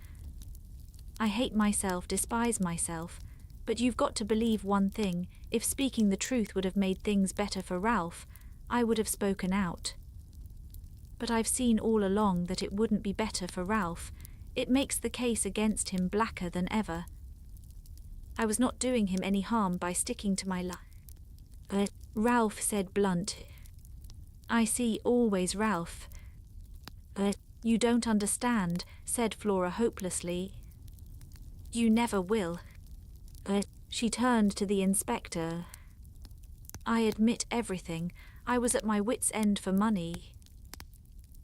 Speaker 2: I hate myself, despise myself, but you've got to believe one thing. If speaking the truth would have made things better for Ralph, I would have spoken out. But I've seen all along that it wouldn't be better for Ralph. It makes the case against him blacker than ever. I was not doing him any harm by sticking to my lie." Ralph, said Blunt. "I see always Ralph." "You don't understand," said Flora hopelessly. "You never will." She turned to the inspector. "I admit everything. I was at my wits' end for money.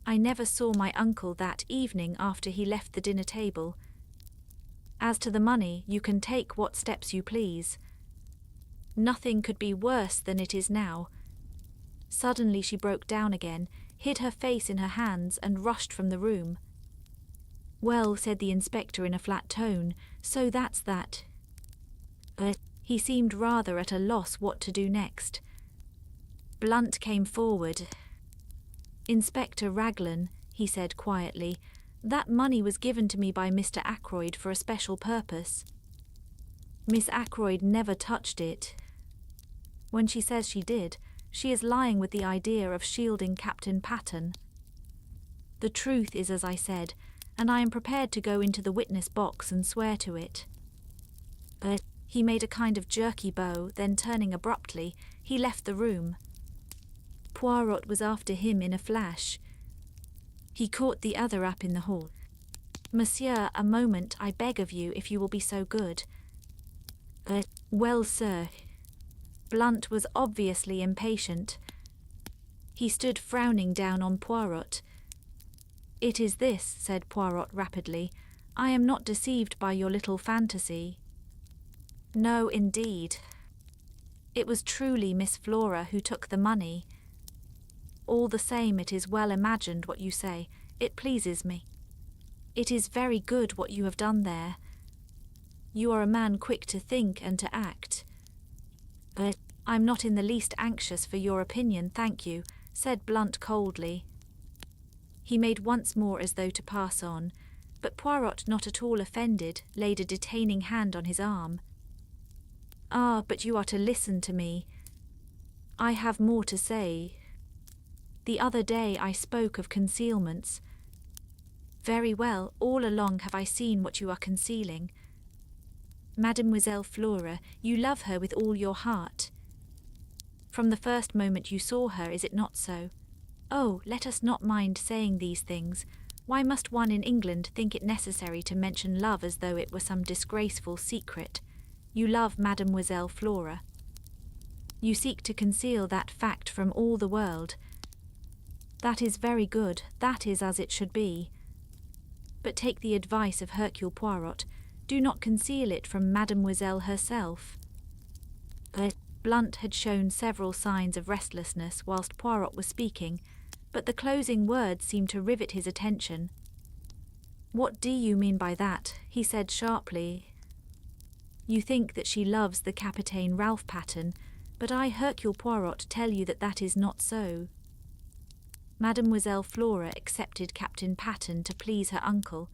Speaker 2: I never saw my uncle that evening after he left the dinner table. As to the money, you can take what steps you please. Nothing could be worse than it is now." Suddenly she broke down again, hid her face in her hands, and rushed from the room. "Well," said the inspector in a flat tone, "so that's that." He seemed rather at a loss what to do next. Blunt came forward. "Inspector Raglan," he said quietly, "that money was given to me by Mr. Ackroyd for a special purpose. Miss Ackroyd never touched it. When she says she did, she is lying with the idea of shielding Captain Pattern. The truth is as I said, and I am prepared to go into the witness box and swear to it." He made a kind of jerky bow, then turning abruptly, he left the room. Poirot was after him in a flash. He caught the other up in the hall. "Monsieur, a moment, I beg of you, if you will be so good." Well, sir." Blunt was obviously impatient. He stood frowning down on Poirot. "It is this," said Poirot rapidly. "I am not deceived by your little fantasy." "No, indeed. It was truly Miss Flora who took the money. All the same, it is well imagined what you say. It pleases me. It is very good what you have done there. You are a man quick to think and to act." "I'm not in the least anxious for your opinion, thank you," said Blunt coldly. He made once more as though to pass on, but Poirot, not at all offended, laid a detaining hand on his arm. "Ah, but you are to listen to me. I have more to say. The other day I spoke of concealments. Very well, all along have I seen what you are concealing. Mademoiselle Flora, you love her with all your heart. From the first moment you saw her, is it not so? Oh, let us not mind saying these things. Why must one in England think it necessary to mention love as though it were some disgraceful secret? You love Mademoiselle Flora. You seek to conceal that fact from all the world. That is very good, that is as it should be. But take the advice of Hercule Poirot. Do not conceal it from Mademoiselle herself." Blunt had shown several signs of restlessness whilst Poirot was speaking, but the closing words seemed to rivet his attention. "What do you mean by that?" he said sharply. "You think that she loves the Capitaine Ralph Pattern, but I, Hercule Poirot, tell you that that is not so. Mademoiselle Flora accepted Captain Pattern to please her uncle,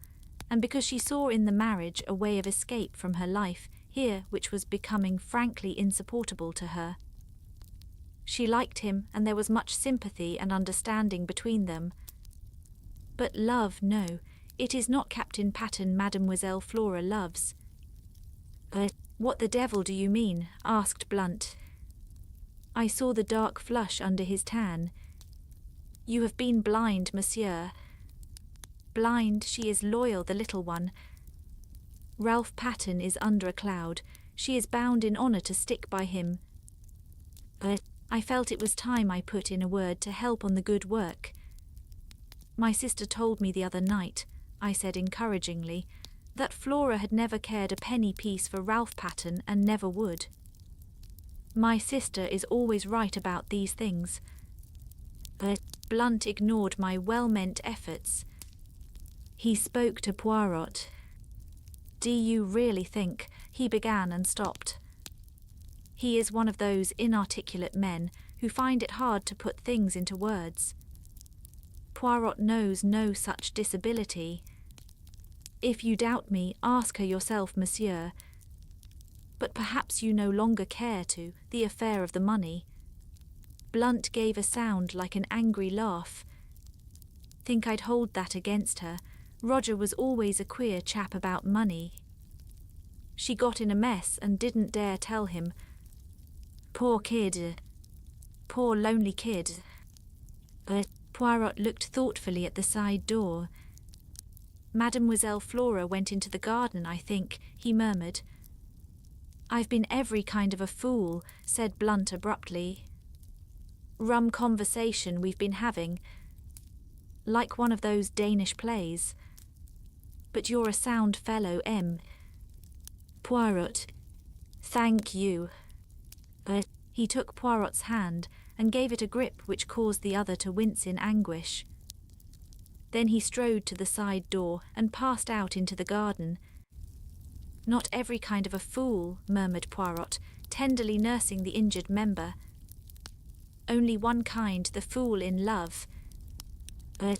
Speaker 2: and because she saw in the marriage a way of escape from her life here which was becoming frankly insupportable to her. She liked him, and there was much sympathy and understanding between them. But love, no, it is not Captain Pattern Mademoiselle Flora loves." "What the devil do you mean?" asked Blunt. "I saw the dark flush under his tan. You have been blind, monsieur." "Blind, she is loyal, the little one. Ralph Pattern is under a cloud. She is bound in honour to stick by him. I felt it was time I put in a word to help on the good work. My sister told me the other night," I said encouragingly, "that Flora had never cared a penny piece for Ralph Pattern and never would. My sister is always right about these things." Blunt ignored my well-meant efforts. He spoke to Poirot. "Do you really think—" he began and stopped. He is one of those inarticulate men who find it hard to put things into words. Poirot knows no such disability. If you doubt me, ask her yourself, monsieur. But perhaps you no longer care to, the affair of the money." Blunt gave a sound like an angry laugh. "Think I'd hold that against her? Roger was always a queer chap about money. She got in a mess and didn't dare tell him. Poor kid. Poor lonely kid." Poirot looked thoughtfully at the side door. "Mademoiselle Flora went into the garden, I think," he murmured. "I've been every kind of a fool," said Blunt abruptly. "Rum conversation we've been having. Like one of those Danish plays. But you're a sound fellow, M. Poirot. Thank you." He took Poirot's hand and gave it a grip which caused the other to wince in anguish. Then he strode to the side door and passed out into the garden. "Not every kind of a fool," murmured Poirot, tenderly nursing the injured member. "Only one kind, the fool in love.